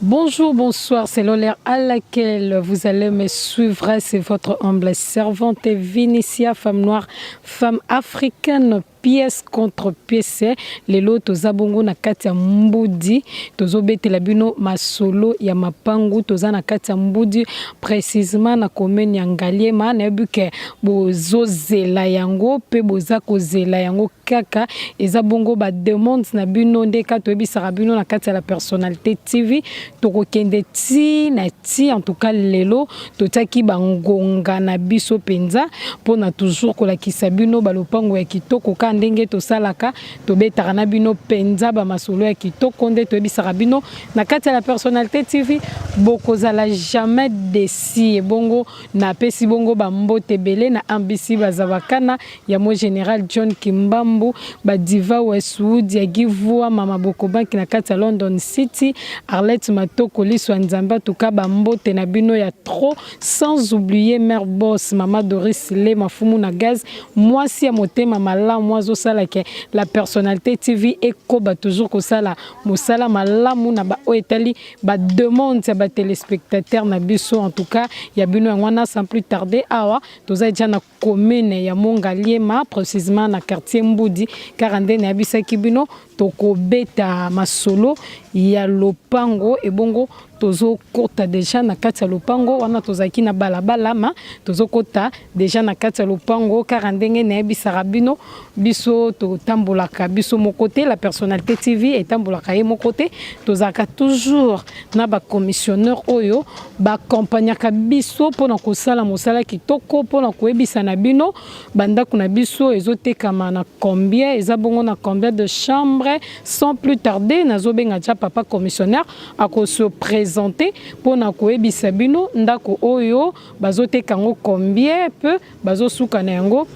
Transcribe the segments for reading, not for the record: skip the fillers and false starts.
Bonjour, bonsoir, c'est l'heure à laquelle vous allez me suivre. C'est votre humble servante Vinicia, femme noire, femme africaine, pièce contre pièce. Lelo toza bongo na kati ya mbudi, tozo betela bino masolo ya mapangu, toza na kati ya mbudi, précisément na commune ya Ngaliema, na yebuke bozo zela yango, pe boza ko zela yango kaka, eza bongo ba demande na bino ndeka toyebisaka bino na kati ya la personnalité TV, toko kende ti na ti, en tout cas lelo, totaki bangonga na biso penza, pona toujours kolakisa bino balopango ya kitoko ndenge to salaka to betaka na bino penza ba masolo ya kitoko nde to ebisaka bino na kati ya la personnalité TV bokozala jamais déçu bongo na pesi bongo ba mbote belé na ambisi bazabakana ya mo général John Kimbambu ba diva Westwood ya Givua mama Bokobanki na kati ya London City Arlette Matoko Liswa Nzamba tuka ba mbote na bino ya trop sans oublier mère boss mama Doris Le mafumu na gaz moi si ya motema malamu sala ke la personnalité TV ekoba toujours ko sala mosala malamu na ba oetali ba demande ya ba téléspectateurs na biso en tout cas ya bino ngwana sans plus tarder awa toza déjà na commune ya Mongaliema précisément na quartier Mbudi 42 na bisaki bino toko beta masolo ya lopango ebongo tozo kota déjà na kati ya lopango wana tozaki na balabala ma tozo kota déjà na kati ya lopango car ndenge na bisara bino biso to tambolaka biso mo côté la personnalité TV et tambolaka ye mo côté tozaka toujours na ba commissionneur oyo ba accompagnaka biso pona ko sala mosala kitoko pona ko ebisa na bino banda kuna biso ezotekama na combien eza bongo na combien de chambres sans plus tarder nazobenga ja papa commissionnaire ako se présenter pona ko ebisa bino ndako oyo bazoteka ngo combien peu bazosuka na yango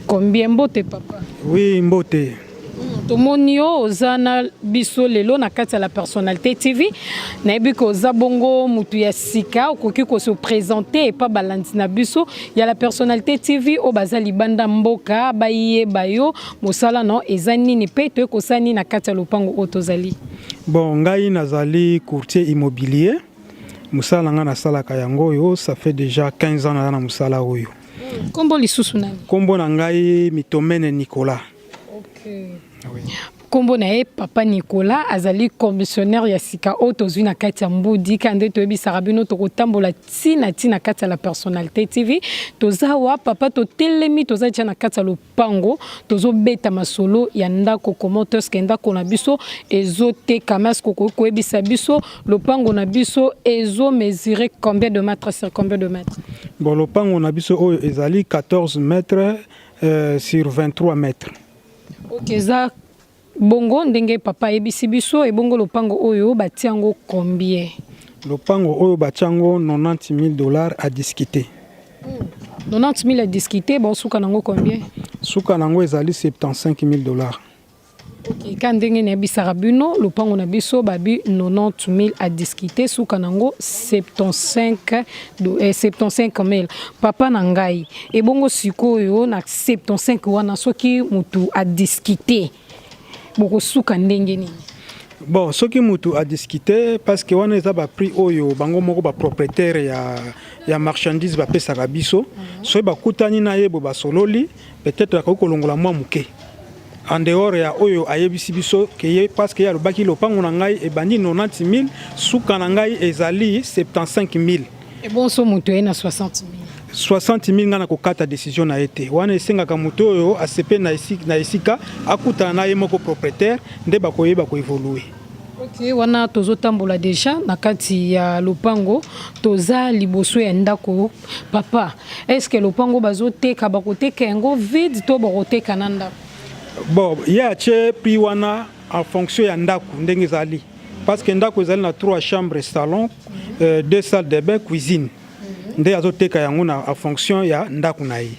combien mbote papa. Oui mbote. Tomonio ozana biso lelo na kati ya la personnalité TV na ebiko zabongo mutu ya sika okoki ko se présenter et pas balandi na biso ya la personnalité TV o bazali banda mboka baye bayo mosala no ezani ni pe to ko sani na kati ya lopango otozali. Bon ngai nazali courtier immobilier mosala nga na salaka yango yo ça fait déjà 15 ans na mosala oyo. Kombo lisusu nani? Kombo na ngai Mitomene Nicolas. OK. Oui. Kombo na papa Nicolas azali commissionnaire ya sika otozwi na kati ya Mbudi kande to ebisaka bino to kotambola tina kati ya la personnalité TV tozawa papa to telemi toza tia na kati ya lopango tozo beta masolo ya ndako commentaires ke ndako na biso ezoteka masko ko ebisa biso lopango na biso ezo mesurer combien de mètres sur combien de mètres? Bon lopango na biso oyo ezali 14 mètres sur 23 mètres. OK za bongo ndenge papa ebisi biso e bongo lopango oyo batiango combien? Lopango oyo batiango $90,000 à discuter. 90,000 à discuter, bon souka nango combien? Souka nango ezali $75,000. OK, quand ndenge na bisara bino lopango na biso babi 90,000 à discuter, souka nango 75,000. Papa na ngai e bongo sikoyo na 75 wana soki mutu à discuter. Boko souka ndenge ni. Bon, soki mutu a discuté parce que wana eza ba prix oyo bango moko ba propriétaire ya marchandise ba pesa biso so ba kutani na yebo ba sololi peut-être ko kolongola mwa muke en dehors ya oyo ayebisi biso ke parce que ya lobaki lopango na ngai e bandi 90,000 suka na ngai ezali 75,000 et bon so mutu ena 60,000 60,000 ngana ko kata décision na été wana esengaka mutu oyo asepe na esika akuta na ye moko propriétaire nde bakoyeba ko évoluer. OK wana tozotambola déjà na kati ya lopango toza liboso ya ndako papa est-ce que lopango bazoteka bakoteka yango vide to bakoteka na ndako? Bon ya che prix wana en fonction ya ndako ndenge ezali parce que ndako ezali na 3 chambres salon 2 salles de bain cuisine nde azoteka yango na en fonction ya ndako na ye.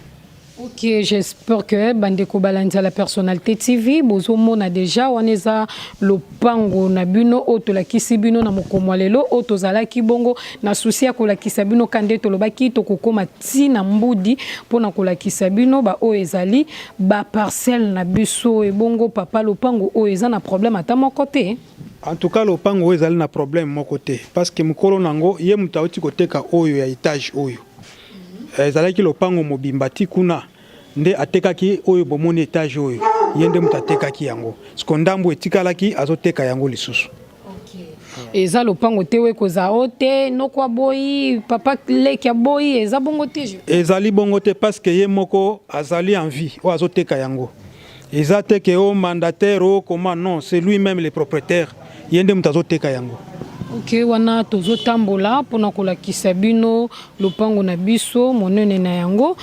Ok, j'espère que Bandeko Balanza la personnalité TV, Bozomo na déjà, on est à Lopango, Nabuno, Oto la Kisibino, na Mokomwalelo, Oto Zala Kibongo, na Soucia Kola Kisabino, Kande Tolobaki, Tokoko Mati, na Mbudi, Pona Kola Kisabino, ba Oezali, ba parcelle na Busso et Bongo, Papa Lopango, Oeza na problème à ta mon côté. En tout cas, Lopango Oezali na problème mon côté. Parce que Mukolo Nango, yé Mutauti côté ka Oyo ya étage Oyo. Ezalaki Lopango Mobimbati kuna. Nde atekaki oyo bomoni étage oyo yende mutatekaki yango skondambo etikalaki azoteka yango lisusu. Eza lopango tewe koza ote nokwa boyi papa leki boyi eza bongo te ezali bongo te parce que ye moko azali en vie o azoteka yango eza te ke o mandataire o comment non c'est lui-même le propriétaire yende mutazoteka yango. Ok, wana tozotambola pona kolakisa bino lopango na biso monene na yango.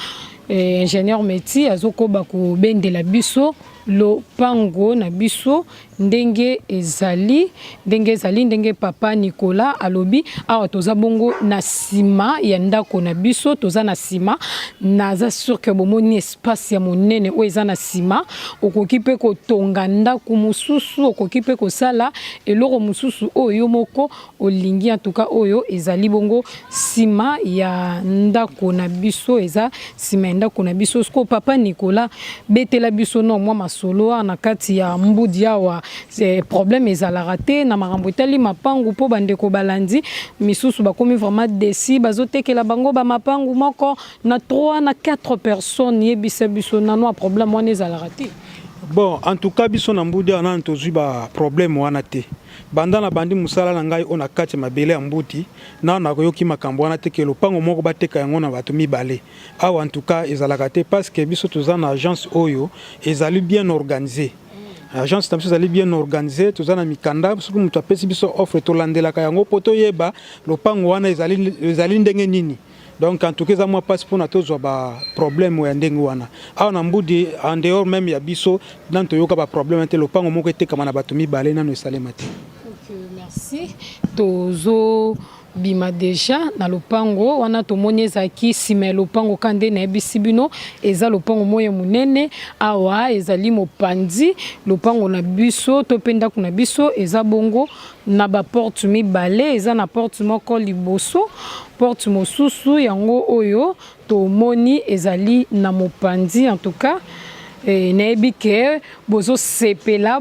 Ingénieur métier azokoba ko bendela biso lopango na biso ndenge ezali ndenge papa Nicolas alobi awa toza bongo na sima ya ndako na biso toza na sima naza sûr que bomoni espace ya monene o eza na sima okoki pe ko tonga ndako mususu okoki pe ko sala eloko mususu oyo moko olingi en tout cas oyo ezali bongo sima ya ndako na biso eza sima ya ndako na biso sko papa Nicolas betela biso no mwa masolo na kati ya mbudi awa c'est problème ezalaka te na makambo etali mapangu po bandeko balandi misusu bakomi vraiment décis bazotekela bango ba mapangu moko na 3 na 4 personnes yebisa biso nano problème wana ezalaka te. Bon en tout cas biso na mbudi wana tozwi ba problème wana te banda na bandi musala na ngai ona kati mabele ya mbuti na nakoyoki makambo wana te ke lopango moko bateka yango na bato mibale awa en tout cas ezalaka te parce que biso toza na agence oyo ezali bien organisé. Agence tamsi ezali bien organisé toza na mikanda soki mutu apesi biso offre tolandelaka yango po toyeba lopango wana ezali ndenge nini. Donc en tout cas moi passe pour na tozwa ba problème ya ndenge wana awa na mbudi en dehors même ya biso nan toyoka ba problème te lopango moko etekama na bato mibale nano esalema te. Ok, merci. Tozo bima déjà na lopango wana tomoni ezaki sima lopango kande na ebisibino eza lopango moye munene awa ezali mopandi lopango na biso to penda kuna biso eza bongo na ba porte mibale eza na porte moko liboso porte mosusu yango oyo tomoni ezali na mopandi en tout cas. Nebi ke bozo sepela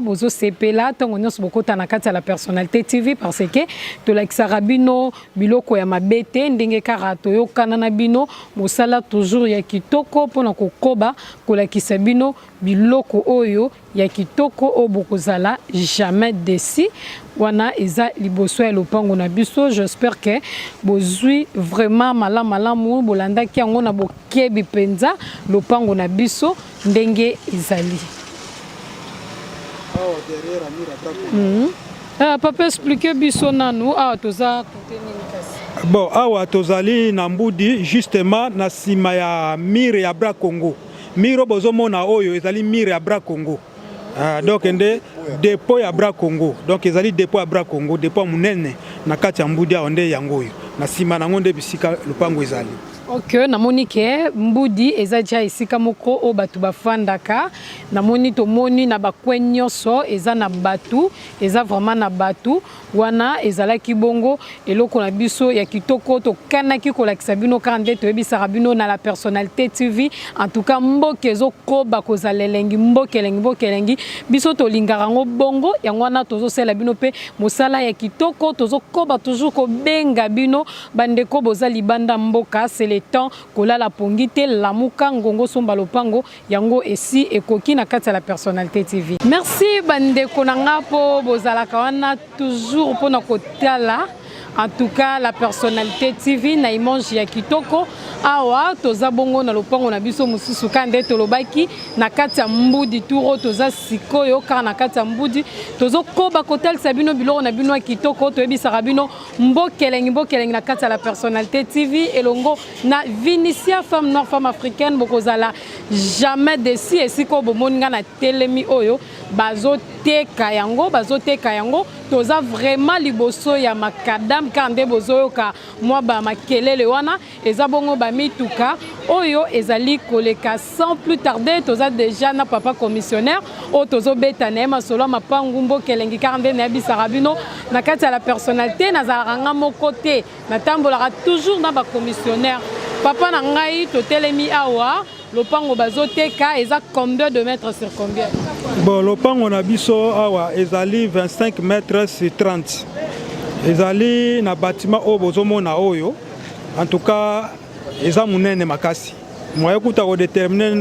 tango nyonso bokota na kati ya la personnalité TV parce que to lakisaka bino biloko ya mabete ndenge kaka toyokana na bino mosala toujours ya kitoko mpona kokoba kolakisa bino biloko oyo ya kitoko o bokozala jamais décis wana eza liboso ya lopango na biso. J'espère que bozwi vraiment malamu bolandaki yango na bokebi penza lopango na biso ndenge ezali. Papa expliquer biso nanu awa toza côté nini kasi. Bon awa tozali na mbudi justement na sima ya mire ya Bra Congo. Miro bozomona oyo ezali mire ya Bra Congo. Donc ende dépôt ya Bra Congo. Donc ezali dépôt ya Bra Congo, dépôt munene na kati ya mbudi onde yango oyo. Na sima nango nde bisika lupango ezali. Ok, namoni ke mbudi eza ja esika moko o batu bafandaka namoni tomoni na bakwenyoso eza na batu eza vraiment na batu wana ezalaki bongo eloko na biso ya kitoko to kanaki kolakisa bino kande to ebisaka bino na la personnalité TV en tout cas mboke ezo koba kozalelengi mbokelengi biso to lingaka ngo bongo yango wana tozo sela bino pe mosala ya kitoko tozo koba toujours ko benga bino bandeko boza libanda mboka c'est le temps kolala pongite lamuka ngongo somba lopango yango esi ekoki na kati ya la personnalité TV. Merci bandeko nanga po bozalaka wana toujours pour na kotala en tout cas la personnalité TV na image ya kitoko awa toza bongo na lopango na biso mususu kande tolobaki na kati ya mbudi turo toza sikoyo car na kati ya mbudi tozo koba kotel sabino biloko na bino kitoko toyebisaka bino mbokelengi na kati ya la personnalité TV elongo na Vinicia femme noire femme africaine bokozala jamais décis esiko bomoninga na telemi oyo bazo teka yango toza vraiment liboso ya makadam kande bozoyo ka mwa ba makelele wana eza bongo ba mituka oyo ezali koleka sans plus tarder toza déjà na papa commissionnaire o tozo beta na masolo mapangu mbokelengi kande na bisaka bino na kati ya la personnalité na zaranga moko te na tambolaka toujours na ba commissionnaire papa na ngai totelemi awa lopango bazoteka eza combien de mètres sur combien? Bon, lopango na biso awa ezali 25 mètres sur 30. Ezali na bâtiment o bozomona oyo. En tout cas, eza munene makasi. Moye kuta ko déterminer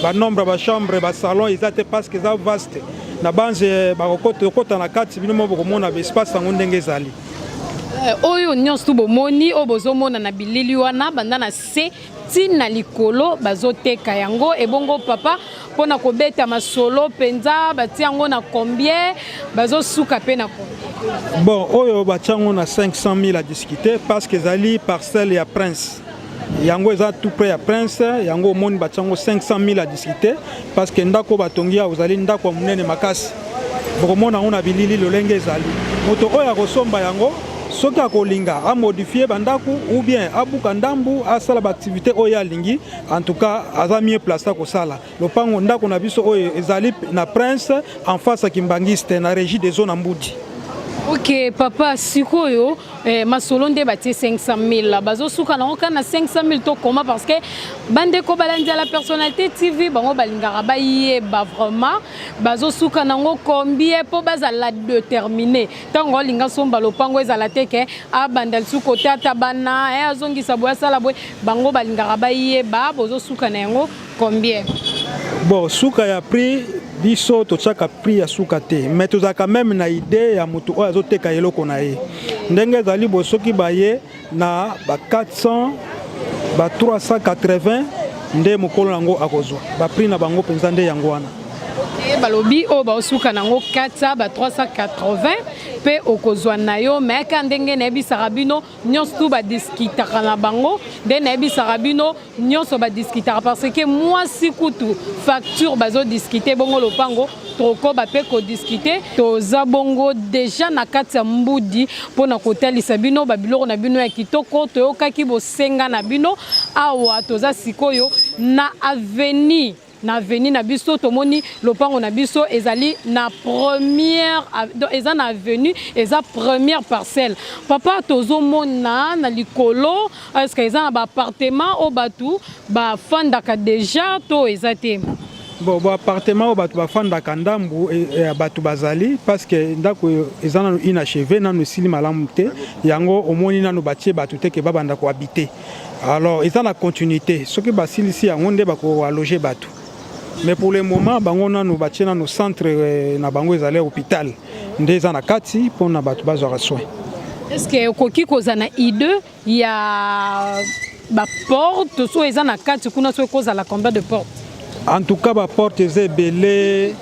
ba nombre ba chambre ba salon ezate parce que eza vaste. Na banze ba kokota na kati bino mo bokomona ba espace ngo ndenge ezali. Oyo nyonso tu bomoni o bozomona na bilili wana banda na se tina likolo bazoteka yango ebongo papa pona kobeta masolo penza bati yango na combien bazosuka pe na combien? Bon, oyo batiango na 500 000 à discuter parce que zali parcelle ya prince. Yango eza tout près ya prince, yango moni batiango 500 000 à discuter parce que ndako batongia ozali ndako munene makasi. Bokomona on a bilili lolenge ezali. Moto oyo akosomba yango soki akolinga a modifier bandaku ou bien abuka ndambu asala ba activité oyo alingi en tout cas aza mieux placé ko sala lopango ndako na biso oyo ezali na prince en face à Kimbangiste na régie des zones Mbudi. Ok papa sikoyo masolo nde batie 500 000 bazo suka na oka na 500 000 to comment parce que bande ko balandi la personnalité TV bango balingara ba yeba vraiment bazo suka nango combien po bazala déterminer tango linga somba lopango ezala teke a bandal suko tata bana azongisa boya sala boy bango balingara ba yeba bozo suka na yango combien? Bon suka ya prix biso to chaka prix ya suka te mais toza quand même na idée ya moto oyo azoteka eloko na ye ndenge ezali bosoki baye na ba 400 ba 380 nde mokolo nango akozwa ba prix na bango penza nde yango wana. Ok balobi o ba osuka nango 400 ba 380 pe okozwa na yo mais ka ndenge na bisaka bino nyonso tu ba discutaka na bango nde na bisaka bino nyonso ba discutaka parce que moi sikutu facture bazo discuter bongo lopango toko ba pe ko discuter toza bongo déjà na kati ya Mbudi pona kotalisa bino ba biloko na bino ya kitoko toyokaki bosenga na bino awa toza sikoyo na avenue na biso tomoni lopango na biso ezali na première eza na avenue eza première parcelle papa tozomona na likolo est-ce que eza na ba appartement o batu ba fandaka déjà to ezate? Bon appartement o batu ba fandaka ndambu batu bazali parce que ndako eza na inachevé na sili malamu te yango omoni na no batie batu te ke babanda ko habiter alors eza na continuité soki basilisi yango nde bako loger batu. Mais pour le moment, bango na no batie na no centre na bango ezali hôpital. Ndeza na kati pona batu bazwa soin. Est-ce que koki koza na idée ya ba porte so eza na kati kuna so koza la combien de portes? En tout cas ba porte eza belé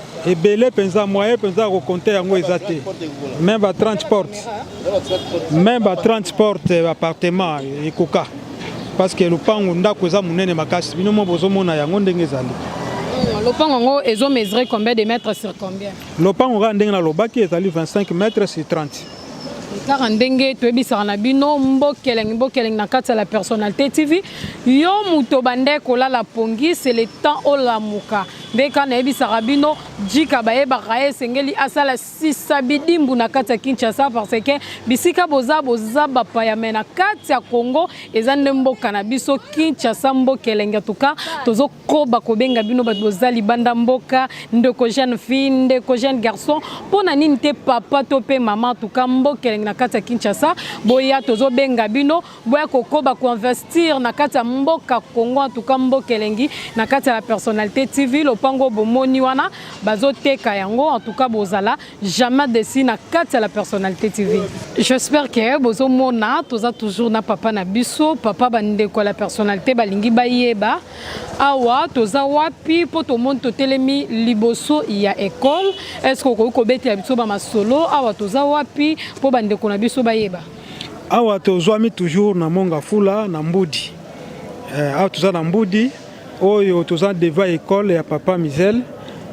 penza moyen penza ko compter yango ezate. Même ba 30 portes. Même ba 30 portes appartement ekoka. Parce que lopango ndako eza munene makasi bino mo bozomona yango ndenge ezali. Lopango ezo mesurer combien de mètres sur combien? Lopango ga ndenge na lobaki ezali 25 mètres sur 30. Car ndenge toyebisaka na bino mbokeleng na kati ya la personnalité TV yo muto bande kolala pongi c'est le temps olamuka ndeka na yebisaka bino jika bayebaka esengeli asala sisabidimbu na kati ya Kinshasa parce que bisika boza bapaya me na kati ya Congo eza nde mboka na biso Kinshasa mbokelenge tuka tozo koba kobenga bino bato boza libanda mboka ndeko jeune fille ndeko jeune garçon pona nini te papa to pe mama tuka mbokelenge na kati ya Kinshasa boya tozo benga bino boya kokoba ko investir na kati ya mboka Congo tuka mbokelengi na kati ya la personnalité TV lopango bomoni wana bazoteka yango en tout cas bozala jamais desi na kati ya la personnalité TV. J'espère que bozomona toza toujours na papa na biso papa bandeko la personnalité balingi bayeba awa toza wapi po to monto telemi liboso ya école est-ce que ko betela biso ba masolo awa toza wapi po bandeko na biso bayeba awa tozwami toujours na Mongafula na Mbudi awa toza na Mbudi oyo toza devant école ya papa Mizel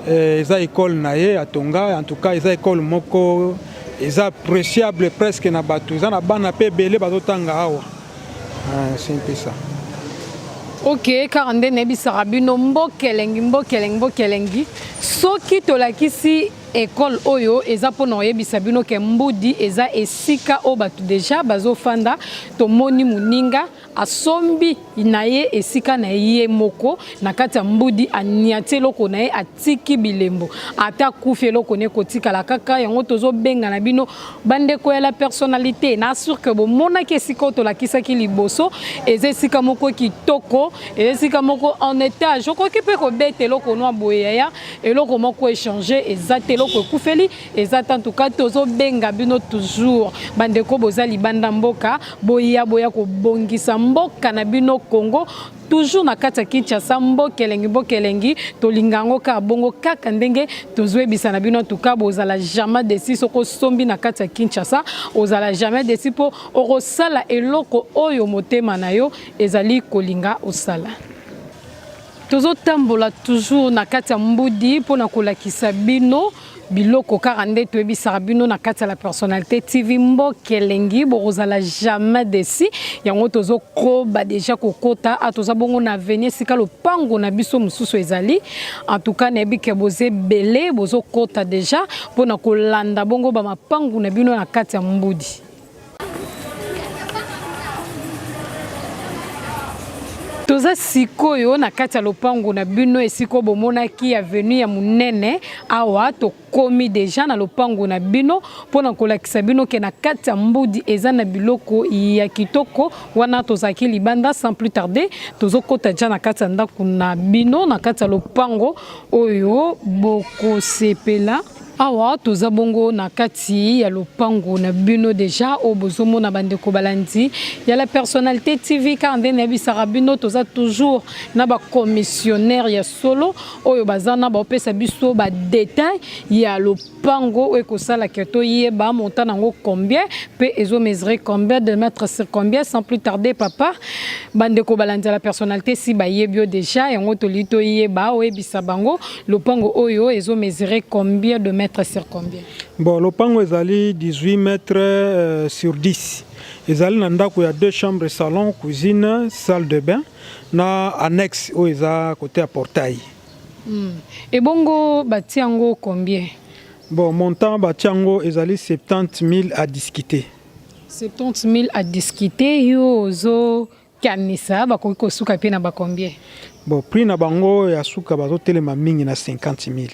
eza école na ye atonga en tout cas eza école moko eza appréciable presque na bato eza na bana pe ebele bazotanga awa c'est un peu ça. Ok, car nde nebisaka bino mbokelengi soki tolakisi école oyo eza mpona oyebisa bino ke mbudi eza esika oyo bato deja bazofanda tomoni moninga asombi na ye esika na ye moko na kati ya mbudi aniati eloko na ye atiki bilembo ata kufi eloko ne kotikala kaka yango tozobenga na bino bandeko ya la personnalité na assure que bomonaki esika oyo tolakisaki liboso eza esika moko kitoko eza esika moko en étage okoki mpe kobeta eloko noa boye yaya eloko moko échanger eza te eloko ekufeli eza en tout cas tozobenga bino toujours bandeko boza libanda mboka boya kobongisa mboka na bino Congo toujours na kati ya Kinshasa mbokelengi tolingango ka bongo kaka ndenge tozoebisa na bino en tout cas bozala jamais desi soko sombi na kati ya Kinshasa ozala jamais desi po okosala eloko oyo motema na yo ezali kolinga osala. Tozotambola toujours na kati ya mbudi mpona kolakisa bino biloko kaka nde toyebisaka bino na kati ya la personnalité TV mbokelengi bokozala jamais desi yango tozokoba deja kokota atoza bongo na avenir sika lopango na biso mosusu ezali en tout cas nayebi ke boze bele bozokota deja mpona kolanda bongo bamapangu na bino na kati ya mbudi. Toza sikoyo na kati ya lopango na bino esiko bomonaki avenue ya munene awa tokomi deja na lopango na bino pona kolakisa bino ke na kati ya mbudi eza na biloko ya kitoko wana tozaki libanda sans plus tarder tozokota deja na kati ya ndako na bino na kati ya lopango oyo bokosepela. Awa toza bongo na kati ya lopango na bino deja o bozomo na bandeko balandi ya la personnalité TV car ndene bisaka bino toza toujours na ba commissionnaire ya solo oyo bazana ba opesa biso ba détail ya lopango e ko sala keto yeba monta nango combien pe ezo mesurer combien de mètres sur combien sans plus tarder papa bandeko balandi ya la personnalité si ba yebio deja yango tolito yeba o ebisa bango lopango oyo ezo mesurer combien de mètres sur combien? Bon, le pango ezali 18 mètres sur 10. Ezali na ndako ya 2 chambres, salon, cuisine, salle de bain na annexe où eza côté à portail. Et bongo batiango combien? Bon, montant batiango ezali 70 000 à discuter. 70 000 à discuter yo zo kanisa bakoki kosuka pe na ba combien? Bon, prix na bango ya suka bazo telema mingi na 50 000.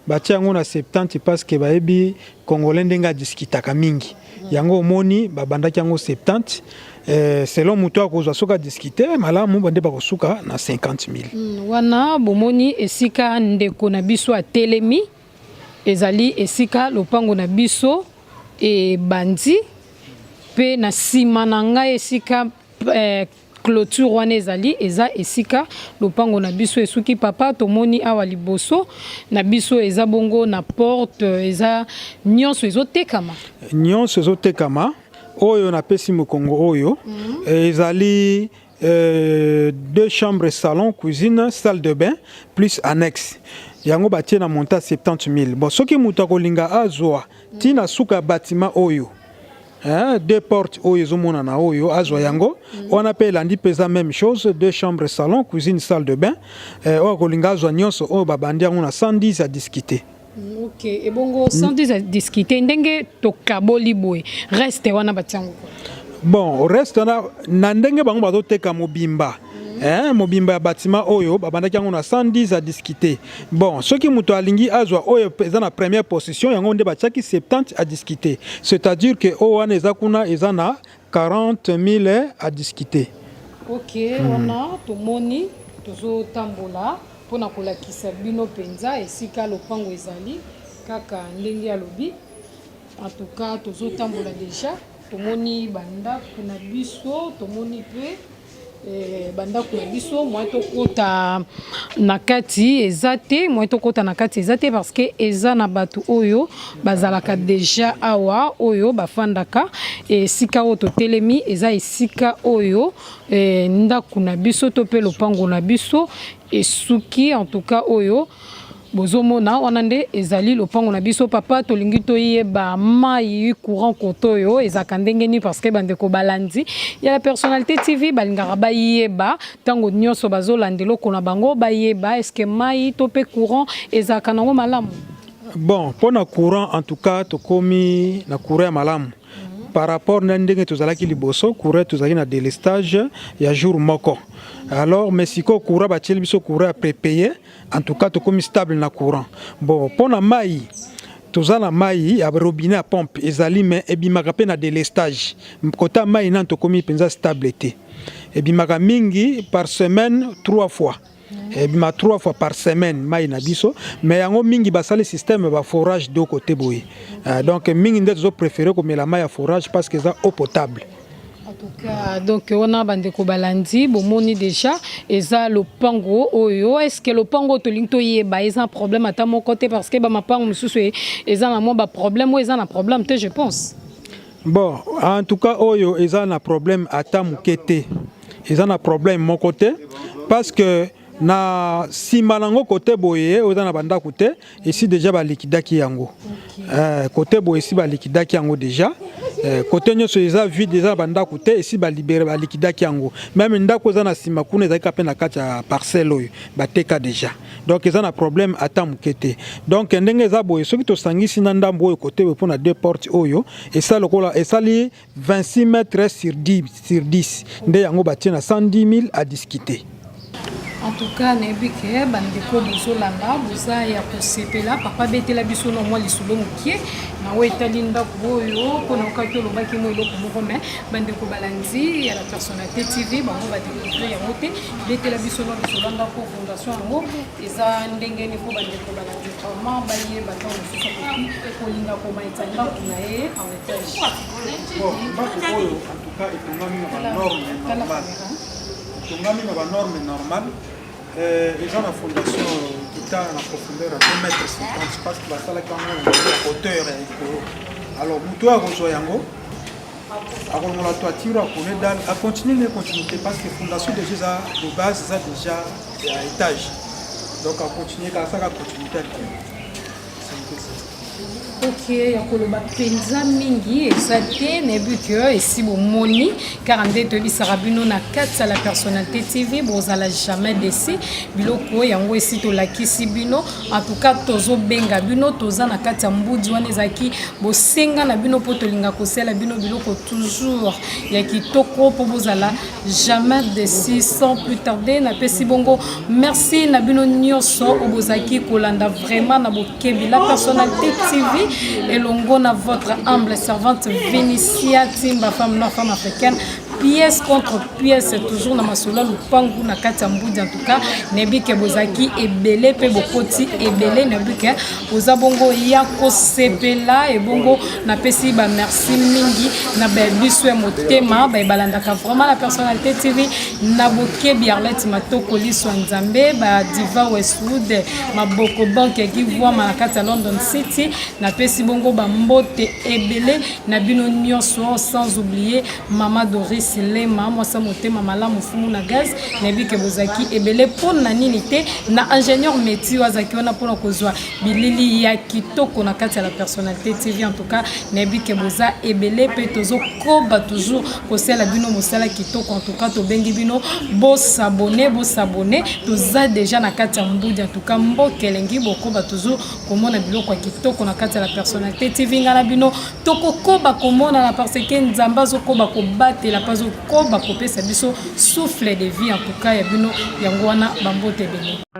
Batiango na 70 parce que baebi congolais ndenga discutaka mingi. Yango moni babandaki yango 70 selon muto akozwa soka discuter malamu bande bakosuka na 50 000. Wana bomoni esika ndeko na biso a telemi ezali esika lopango na biso e bandi pe na sima na ngai esika clôture wana ezali eza esika lopango na biso esuki papa tomoni awa liboso na biso eza bongo na porte eza nyonso ezotekama oyo na pesi mokongo oyo ezali 2 chambres, salon, cuisine, salle de bain plus annexe yango batie na monta 70 000. Bon soki muta kolinga azwa tina suka bâtiment oyo 2 portes oyo ezomona na oyo azwa yango on appelle landi pesa même chose 2 chambres, salon, cuisine, salle de bain oyo kolinga azwa nyonso oyo babandi yango na 110 à discuter. Ok, et bongo 110 à discuter ndenge tokaboli boy reste wana batiango. Bon reste na ndenge bango bazoteka mobimba mobimba ya bâtiment oyo babandaki yango na 110 à discuter. Bon soki muto alingi azwa oyo eza na première position yango nde batiaki 70 à discuter, c'est-à-dire que oyo wana eza kuna eza na 40 000 à discuter. Ok, wana tomoni tozotambola pona kolakisa bino penza esika lopango ezali kaka ndenge ya lobi. En tout cas tozotambola déjà tomoni bandako na biso tomoni pe bandako na biso moi tokota na kati ezate moi tokota na kati ezate parce que eza na bato oyo bazalaka déjà awa oyo bafandaka esika oyo totelemi eza esika oyo ndako na biso to pe lopango na biso esuki en tout cas oyo bozomona wana nde ezali lopango na biso papa tolingi toyeba mai courant kotoyo ezaka ndenge nini parce que bande ko balandi ya la personnalité TV balingaka bayeba tango nyonso bazolandelo kona bango bayeba est-ce que mai to pe courant ezaka nango malamu. Bon, pour le courant, en tout cas, tu commis na courant à malam. Par rapport à ndenge tozalaki liboso, courant tozalaki na délestage ya jour moko. Alors, mais si courant bacheli biso courant prépayé, en tout cas, tu commis stable na courant. Bon, pour la mai, tozala mai à robinet à pompe, ezali mais ebimaka pe na délestage. Kota mai nan to commis penza stabilité. Ebimaka mingi par semaine 3 fois. Et bima 3 fois par semaine mai na biso mais yango mingi basali système ba forage de côté boy donc mingi ndezo préférer comme la mai à forage parce que ça eau potable. En tout cas donc on a bande ko balandi bomoni déjà eza le pango oyo est-ce que le pango to linto yeba eza un problème à mon côté parce que ba mapango mususu eza na mo ba problème ou eza na problème te je pense. Bon en tout cas oyo eza na problème à mukete eza na problème mon côté parce que na si malango côté boye oza na banda côté ici déjà ba liquidaki yango côté boye ici ba liquidaki yango déjà côté nyoso eza vide déjà banda côté ici ba libérer ba liquidaki yango même ndako za na sima kuna eza ka pe na kati ya parcelle oyo ba teka déjà donc eza na problème ata mukete donc ndenge eza boye soki to sangisi na ndambo oyo côté pour na deux portes oyo et ça lokola et ça li 26 mètres sur 10 nde yango ba tina 110 000 à discuter. En tout cas, nebike bandeko bozolanda boza ya kosepela papa betela biso no mwa lisulo mokie na wetali ndako oyo pona okaki olobaki mo eloko moko mais bandeko balandi ya la personnalité TV bango badécouvrir yango te betela biso no lisulo ndako fondation yango eza ndenge ni po bandeko balandi vraiment bayeba ntango mosusu akoki kolinga komaita ndako na ye en étage. Bon, ndako oyo en tout cas etongami na banorme normale etongami na banorme normale. Ils ont la fondation qui est en profondeur à 2,50 mètres parce que la salle est en hauteur. Alors, Moutoua Rozoyango, avant la toiture, à continuer les continuités parce que la fondation déjà de base, c'est déjà à étage. Donc, à continuer, ça va continuer. Ok, yakoloba penza mingi ezate nebuke esi bomoni car ande to bisarabino na kati la personnalité TV bozala jamais déçu biloko yango esi to lakisi bino en tout cas tozo benga bino toza na kati ya mbudi wana ezaki bosenga na bino po tolinga kosela bino biloko toujours ya kitoko po bozala jamais déçu sans plus tarder na pesi bongo merci na bino nyonso obozaki kolanda vraiment na bokebi la personnalité TV et l'ongo na votre humble servante Vénitia Timba femme noire femme africaine pièce contre pièce toujours na masolo lupangu na kati ya mbudi en tout cas nebike bozaki ebele pe bokoti ebele nebike oza bongo ya kosepela e bongo na pesi ba merci mingi na ba biso ya motema ba balandaka vraiment la personnalité TV na bokebi Arlette Matoko liso nzambe ba diva Westwood maboko banque qui voit na kati ya London City na pesi bongo ba mbote ebele na bino nyonso sans oublier Mama Doris Lema moi ça motema malamu fumu na gaz nebike bozaki ebele pona nini te na ingénieur métier wazaki wana pona kozwa bilili ya kitoko na kati ya la personnalité TV en tout cas nebike boza ebele pe tozo koba toujours kosela bino mosala kitoko en tout cas to bengi bino bo s'abonner toza déjà na kati ya mbudi en tout cas mbokelengi bokoba toujours komona biloko kitoko na kati ya la personnalité TV ngala bino toko koba komona na parce que nzamba zo koba ko batela pas koba kopesa biso souffle de vie en tout cas ya bino yango wana bambote beno.